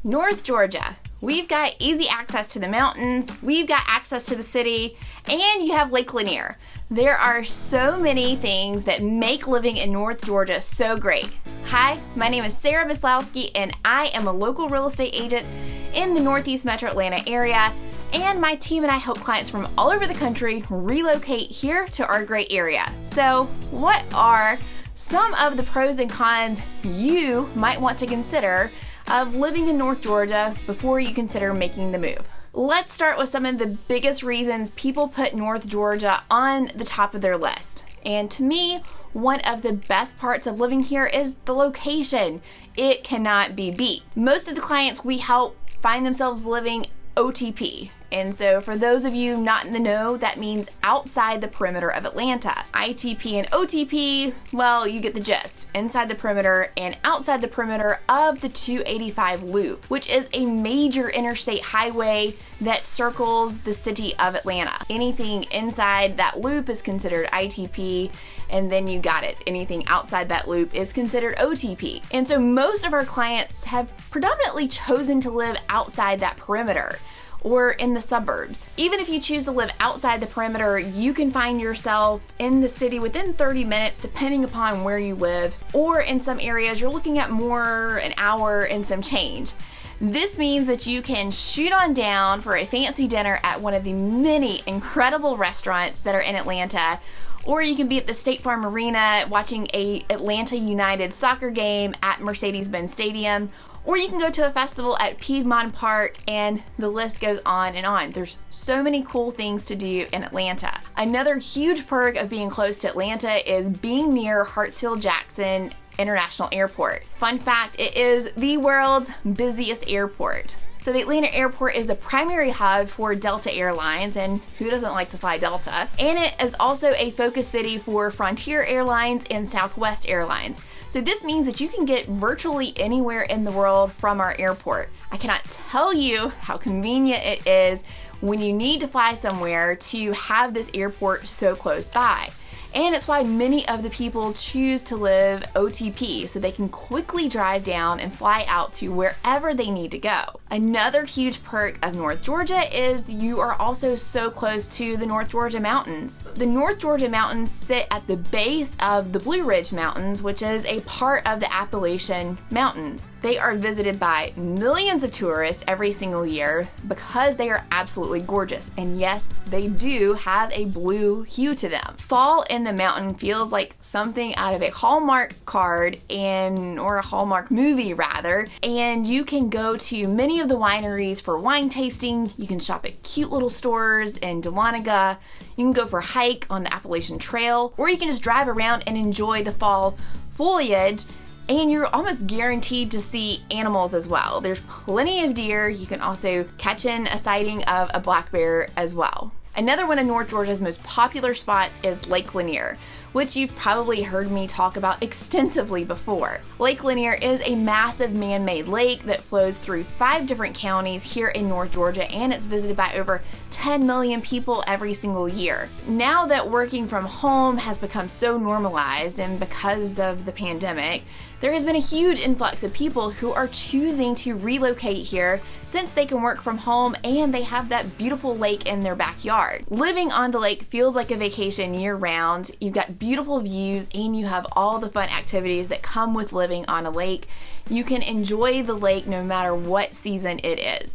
North Georgia. We've got easy access to the mountains, we've got access to the city, and you have Lake Lanier. There are so many things that make living in North Georgia so great. Hi, my name is Sarah Mislowski, and I am a local real estate agent in the Northeast Metro Atlanta area, and my team and I help clients from all over the country relocate here to our great area. So, what are some of the pros and cons you might want to consider of living in North Georgia before you consider making the move? Let's start with some of the biggest reasons people put North Georgia on the top of their list. And to me, one of the best parts of living here is the location. It cannot be beat. Most of the clients we help find themselves living OTP. And so for those of you not in the know, that means outside the perimeter of Atlanta. ITP and OTP, well, you get the gist. Inside the perimeter and outside the perimeter of the 285 loop, which is a major interstate highway that circles the city of Atlanta. Anything inside that loop is considered ITP, and then you got it. Anything outside that loop is considered OTP. And so most of our clients have predominantly chosen to live outside that perimeter or in the suburbs. Even if you choose to live outside the perimeter, you can find yourself in the city within 30 minutes depending upon where you live, or in some areas you're looking at more an hour and some change. This means that you can shoot on down for a fancy dinner at one of the many incredible restaurants that are in Atlanta, or you can be at the State Farm Arena watching a Atlanta United soccer game at Mercedes-Benz Stadium, or you can go to a festival at Piedmont Park, and the list goes on and on. There's so many cool things to do in Atlanta. Another huge perk of being close to Atlanta is being near Hartsfield-Jackson International Airport. Fun fact, it is the world's busiest airport. So the Atlanta airport is the primary hub for Delta Airlines, and who doesn't like to fly Delta? And it is also a focus city for Frontier Airlines and Southwest Airlines. So this means that you can get virtually anywhere in the world from our airport. I cannot tell you how convenient it is when you need to fly somewhere to have this airport so close by. And it's why many of the people choose to live OTP, so they can quickly drive down and fly out to wherever they need to go. Another huge perk of North Georgia is you are also so close to the North Georgia mountains. The North Georgia mountains sit at the base of the Blue Ridge Mountains, which is a part of the Appalachian Mountains. They are visited by millions of tourists every single year because they are absolutely gorgeous. And yes, they do have a blue hue to them. Fall in the mountain feels like something out of a Hallmark card or a Hallmark movie rather, and you can go to many of the wineries for wine tasting. You can shop at cute little stores in Dahlonega. You can go for a hike on the Appalachian Trail, or you can just drive around and enjoy the fall foliage. And you're almost guaranteed to see animals as well. There's plenty of deer. You can also catch in a sighting of a black bear as well. Another one of North Georgia's most popular spots is Lake Lanier, which you've probably heard me talk about extensively before. Lake Lanier is a massive man-made lake that flows through 5 different counties here in North Georgia, and it's visited by over 10 million people every single year. Now that working from home has become so normalized, and because of the pandemic, there has been a huge influx of people who are choosing to relocate here since they can work from home and they have that beautiful lake in their backyard. Living on the lake feels like a vacation year-round. You've got beautiful views and you have all the fun activities that come with living on a lake. You can enjoy the lake no matter what season it is.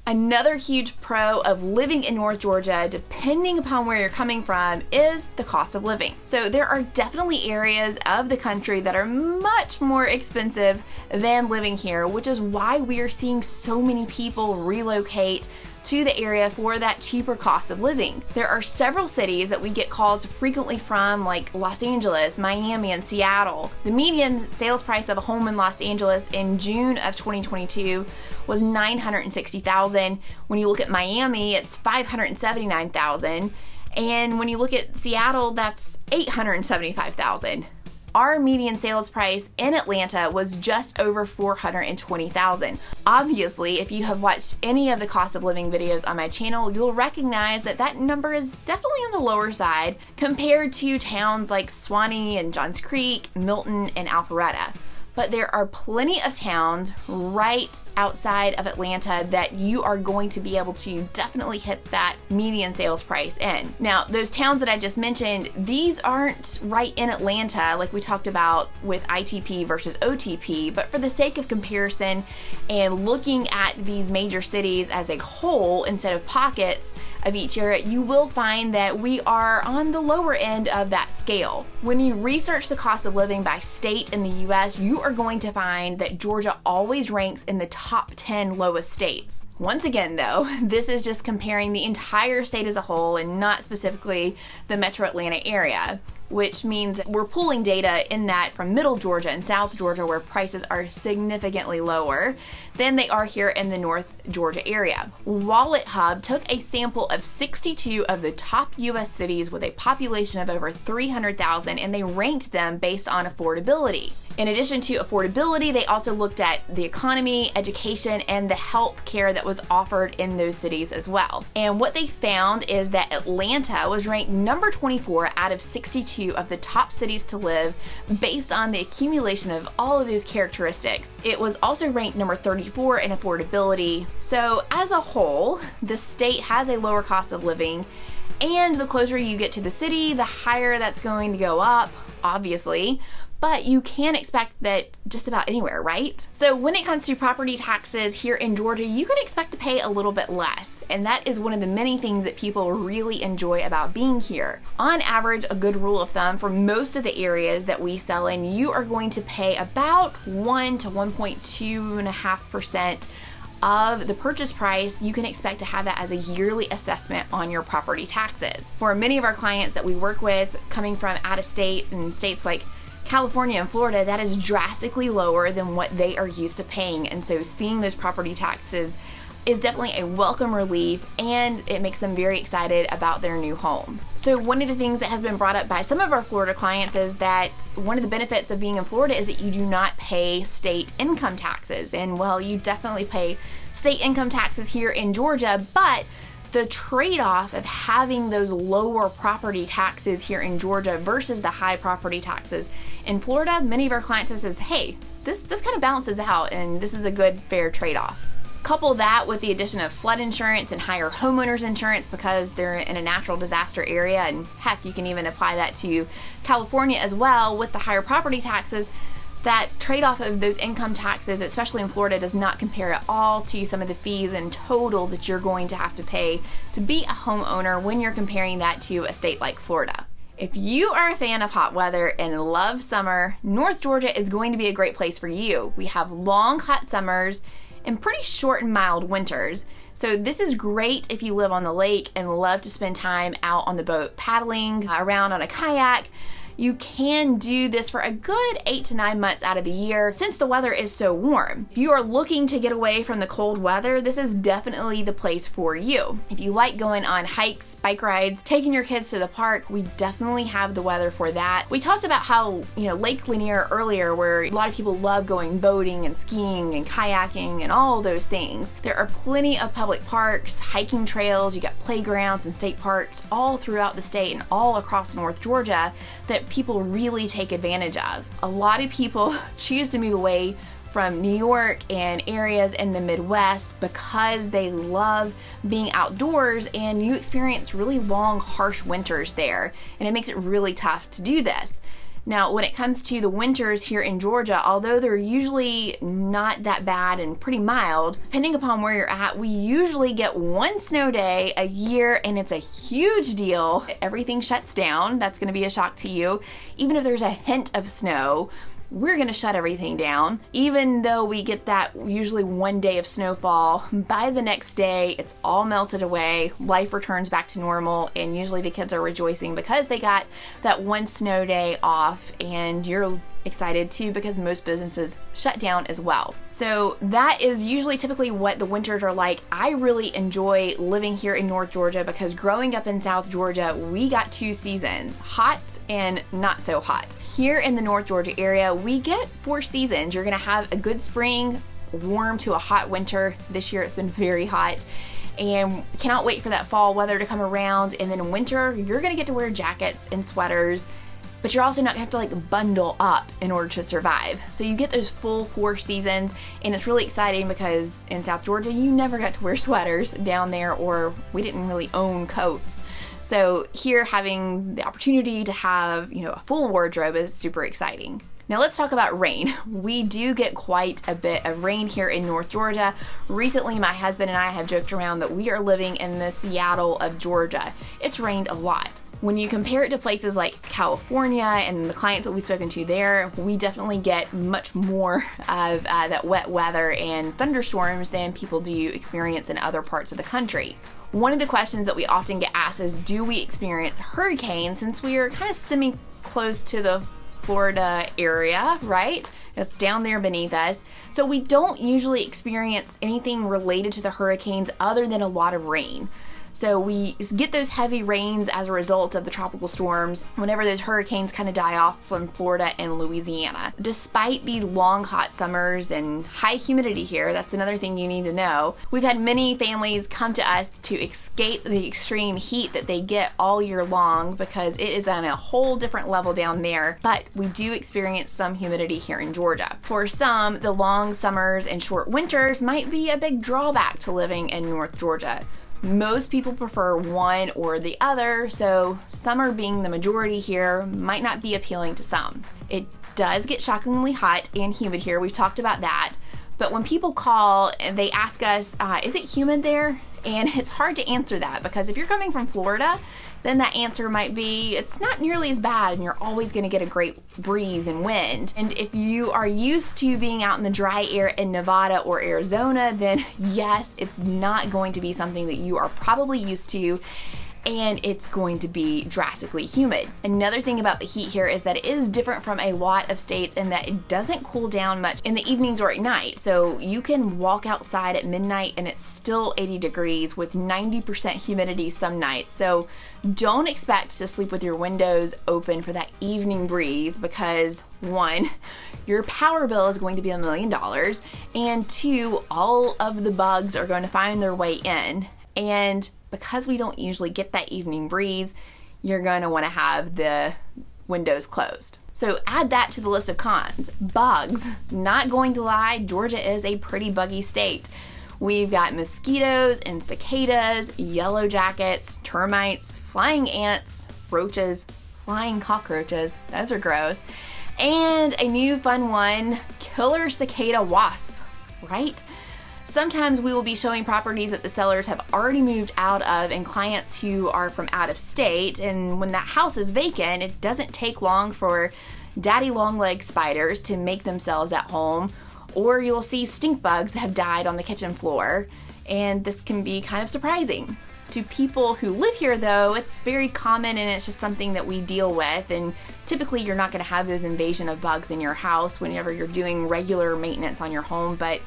Another huge pro of living in North Georgia, depending upon where you're coming from, is the cost of living. So there are definitely areas of the country that are much more expensive than living here, which is why we are seeing so many people relocate to the area for that cheaper cost of living. There are several cities that we get calls frequently from, like Los Angeles, Miami, and Seattle. The median sales price of a home in Los Angeles in June of 2022 was $960,000. When you look at Miami, it's $579,000. And when you look at Seattle, that's $875,000. Our median sales price in Atlanta was just over $420,000. Obviously, if you have watched any of the cost of living videos on my channel, you'll recognize that that number is definitely on the lower side compared to towns like Suwanee and Johns Creek, Milton, and Alpharetta. but there are plenty of towns right outside of Atlanta that you are going to be able to definitely hit that median sales price in. Now, those towns that I just mentioned, these aren't right in Atlanta like we talked about with ITP versus OTP, but for the sake of comparison and looking at these major cities as a whole instead of pockets of each area, you will find that we are on the lower end of that scale. When you research the cost of living by state in the US, you are going to find that Georgia always ranks in the top 10 lowest states. Once again though, this is just comparing the entire state as a whole and not specifically the metro Atlanta area, which means we're pulling data in that from middle Georgia and south Georgia where prices are significantly lower than they are here in the north Georgia area. Wallet Hub took a sample of 62 of the top US cities with a population of over 300,000 and they ranked them based on affordability. In addition to affordability, they also looked at the economy, education, and the health care that was offered in those cities as well. And what they found is that Atlanta was ranked number 24 out of 62 of the top cities to live based on the accumulation of all of those characteristics. It was also ranked number 34 in affordability. So as a whole, the state has a lower cost of living, and the closer you get to the city, the higher that's going to go up, obviously. But you can expect that just about anywhere, right? So when it comes to property taxes here in Georgia, you can expect to pay a little bit less. And that is one of the many things that people really enjoy about being here. On average, a good rule of thumb for most of the areas that we sell in, you are going to pay about 1 to 1.25% of the purchase price. You can expect to have that as a yearly assessment on your property taxes. For many of our clients that we work with coming from out of state and states like California and Florida, that is drastically lower than what they are used to paying. And so seeing those property taxes is definitely a welcome relief, and it makes them very excited about their new home. So one of the things that has been brought up by some of our Florida clients is that one of the benefits of being in Florida is that you do not pay state income taxes. And well, you definitely pay state income taxes here in Georgia, but the trade-off of having those lower property taxes here in Georgia versus the high property taxes in Florida, many of our clients says, hey, this kind of balances out and this is a good fair trade-off. Couple that with the addition of flood insurance and higher homeowners insurance because they're in a natural disaster area, and heck, you can even apply that to California as well with the higher property taxes. That trade-off of those income taxes, especially in Florida, does not compare at all to some of the fees in total that you're going to have to pay to be a homeowner when you're comparing that to a state like Florida. If you are a fan of hot weather and love summer, North Georgia is going to be a great place for you. We have long, hot summers and pretty short and mild winters. So this is great if you live on the lake and love to spend time out on the boat paddling around on a kayak. You can do this for a good 8 to 9 months out of the year since the weather is so warm. If you are looking to get away from the cold weather, this is definitely the place for you. If you like going on hikes, bike rides, taking your kids to the park, we definitely have the weather for that. We talked about how, Lake Lanier earlier, where a lot of people love going boating and skiing and kayaking and all those things. There are plenty of public parks, hiking trails, you got playgrounds and state parks all throughout the state and all across North Georgia that people really take advantage of. A lot of people choose to move away from New York and areas in the Midwest because they love being outdoors, and you experience really long, harsh winters there, and it makes it really tough to do this. Now, when it comes to the winters here in Georgia, although they're usually not that bad and pretty mild, depending upon where you're at, we usually get one snow day a year, and it's a huge deal. Everything shuts down. That's going to be a shock to you. Even if there's a hint of snow, we're going to shut everything down. Even though we get that usually one day of snowfall, by the next day it's all melted away, life returns back to normal, and usually the kids are rejoicing because they got that one snow day off, and you're excited too because most businesses shut down as well. So that is usually typically what the winters are like. I really enjoy living here in North Georgia because growing up in South Georgia, we got 2 seasons, hot and not so hot. Here in the North Georgia area, we get 4 seasons. You're gonna have a good spring, warm to a hot winter. This year it's been very hot, and cannot wait for that fall weather to come around. And then in winter, you're gonna get to wear jackets and sweaters but you're also not gonna have to like bundle up in order to survive. So you get those full 4 seasons, and it's really exciting because in South Georgia, you never got to wear sweaters down there, or we didn't really own coats. So here, having the opportunity to have, a full wardrobe is super exciting. Now let's talk about rain. We do get quite a bit of rain here in North Georgia. Recently, my husband and I have joked around that we are living in the Seattle of Georgia. It's rained a lot. When you compare it to places like California and the clients that we've spoken to there, we definitely get much more of that wet weather and thunderstorms than people do experience in other parts of the country. One of the questions that we often get asked is, do we experience hurricanes, since we are kind of semi-close to the Florida area, right? It's down there beneath us. So we don't usually experience anything related to the hurricanes other than a lot of rain. So we get those heavy rains as a result of the tropical storms whenever those hurricanes kind of die off from Florida and Louisiana. Despite these long hot summers and high humidity here, that's another thing you need to know, we've had many families come to us to escape the extreme heat that they get all year long, because it is on a whole different level down there. But we do experience some humidity here in Georgia. For some, the long summers and short winters might be a big drawback to living in North Georgia. Most people prefer one or the other, so summer being the majority here might not be appealing to some. It does get shockingly hot and humid here, we've talked about that, but when people call and they ask us, is it humid there? And it's hard to answer that, because if you're coming from Florida, then that answer might be, it's not nearly as bad and you're always going to get a great breeze and wind. And if you are used to being out in the dry air in Nevada or Arizona, then yes, it's not going to be something that you are probably used to, and it's going to be drastically humid. Another thing about the heat here is that it is different from a lot of states in that it doesn't cool down much in the evenings or at night. So you can walk outside at midnight and it's still 80 degrees with 90% humidity some nights. So don't expect to sleep with your windows open for that evening breeze, because 1, your power bill is going to be $1 million, and 2, all of the bugs are going to find their way in. And because we don't usually get that evening breeze, you're going to want to have the windows closed. So add that to the list of cons. Bugs. Not going to lie, Georgia is a pretty buggy state. We've got mosquitoes and cicadas, yellow jackets, termites, flying ants, roaches, flying cockroaches, those are gross, and a new fun one, killer cicada wasp, right? Sometimes we will be showing properties that the sellers have already moved out of and clients who are from out of state, and when that house is vacant, it doesn't take long for daddy long-legged spiders to make themselves at home, or you'll see stink bugs have died on the kitchen floor, and this can be kind of surprising. To people who live here though, it's very common and it's just something that we deal with, and typically you're not going to have those invasion of bugs in your house whenever you're doing regular maintenance on your home, but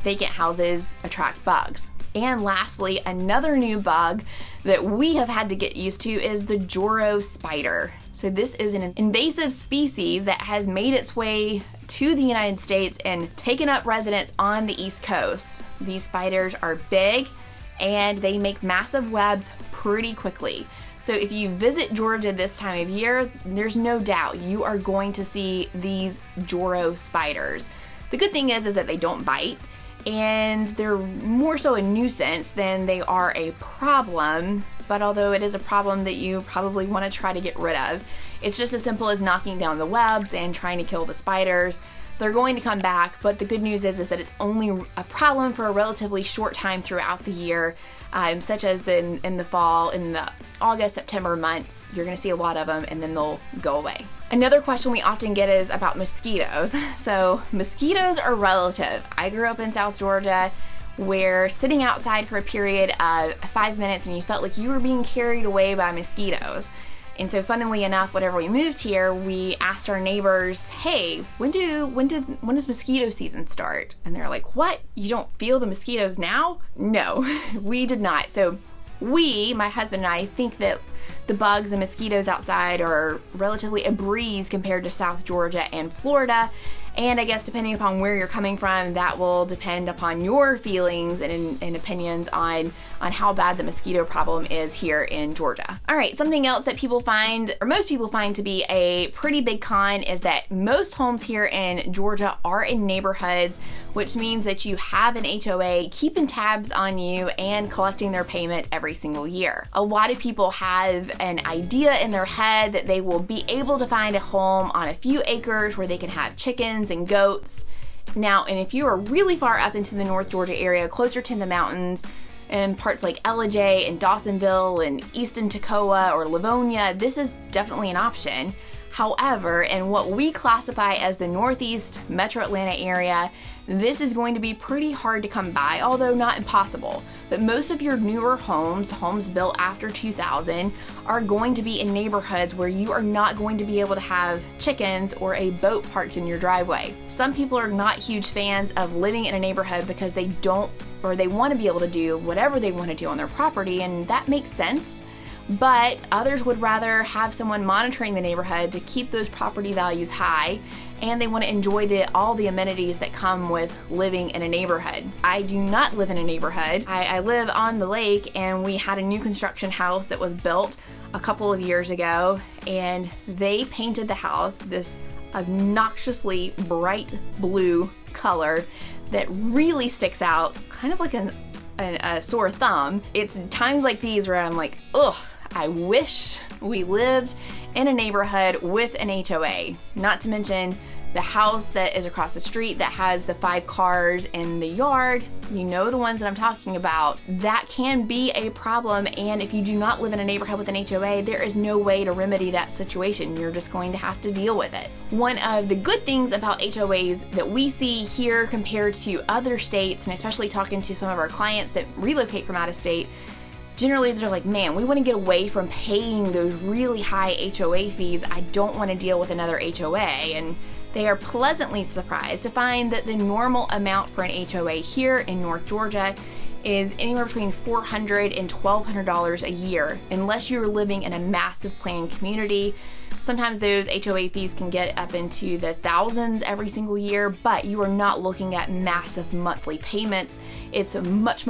vacant houses attract bugs. And lastly, another new bug that we have had to get used to is the Joro spider. So this is an invasive species that has made its way to the United States and taken up residence on the East Coast. These spiders are big and they make massive webs pretty quickly. So if you visit Georgia this time of year, there's no doubt you are going to see these Joro spiders. The good thing is that they don't bite, and they're more so a nuisance than they are a problem. But although it is a problem that you probably want to try to get rid of, it's just as simple as knocking down the webs and trying to kill the spiders. They're going to come back, but the good news is that it's only a problem for a relatively short time throughout the year, such as in the fall, in the August, September months. You're going to see a lot of them and then they'll go away. Another question we often get is about mosquitoes. So mosquitoes are relative. I grew up in South Georgia where sitting outside for a period of 5 minutes and you felt like you were being carried away by mosquitoes. And so funnily enough, whenever we moved here, we asked our neighbors, hey, when does mosquito season start? And they're like, what? You don't feel the mosquitoes now? No, we did not. So my husband and I, think that the bugs and mosquitoes outside are relatively a breeze compared to South Georgia and Florida. And I guess depending upon where you're coming from, that will depend upon your feelings and opinions on how bad the mosquito problem is here in Georgia. All right, something else that people find, or most people find to be a pretty big con, is that most homes here in Georgia are in neighborhoods, which means that you have an HOA keeping tabs on you and collecting their payment every single year. A lot of people have an idea in their head that they will be able to find a home on a few acres where they can have chickens and goats. Now, and if you are really far up into the North Georgia area, closer to the mountains, in parts like Ellijay and Dawsonville and Easton Toccoa or Livonia, this is definitely an option. However, in what we classify as the Northeast Metro Atlanta area, this is going to be pretty hard to come by, although not impossible. But most of your newer homes built after 2000, are going to be in neighborhoods where you are not going to be able to have chickens or a boat parked in your driveway. Some people are not huge fans of living in a neighborhood because they don't, or they want to be able to do whatever they want to do on their property, and that makes sense. But others would rather have someone monitoring the neighborhood to keep those property values high, and they want to enjoy all the amenities that come with living in a neighborhood. I do not live in a neighborhood. I live on the lake, and we had a new construction house that was built a couple of years ago, and they painted the house this obnoxiously bright blue color that really sticks out, kind of like a sore thumb. It's times like these where I'm like, ugh, I wish we lived in a neighborhood with an HOA. Not to mention the house that is across the street that has the 5 cars in the yard, you know the ones that I'm talking about. That can be a problem, and if you do not live in a neighborhood with an HOA, there is no way to remedy that situation. You're just going to have to deal with it. One of the good things about HOAs that we see here compared to other states, and especially talking to some of our clients that relocate from out of state, generally they're like, man, we want to get away from paying those really high HOA fees. I don't want to deal with another HOA. And they are pleasantly surprised to find that the normal amount for an HOA here in North Georgia is anywhere between $400 and $1,200 a year, unless you're living in a massive planned community. Sometimes those HOA fees can get up into the thousands every single year, but you are not looking at massive monthly payments. It's much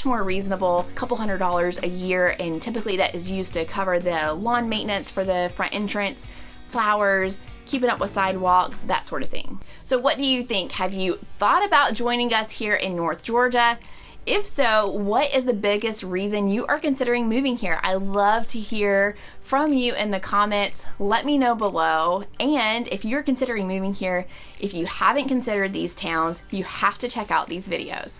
more reasonable, a couple $100s a year, and typically that is used to cover the lawn maintenance for the front entrance, flowers, keeping up with sidewalks, that sort of thing. So what do you think? Have you thought about joining us here in North Georgia? If so, what is the biggest reason you are considering moving here? I love to hear from you in the comments. Let me know below. And if you're considering moving here, if you haven't considered these towns, you have to check out these videos.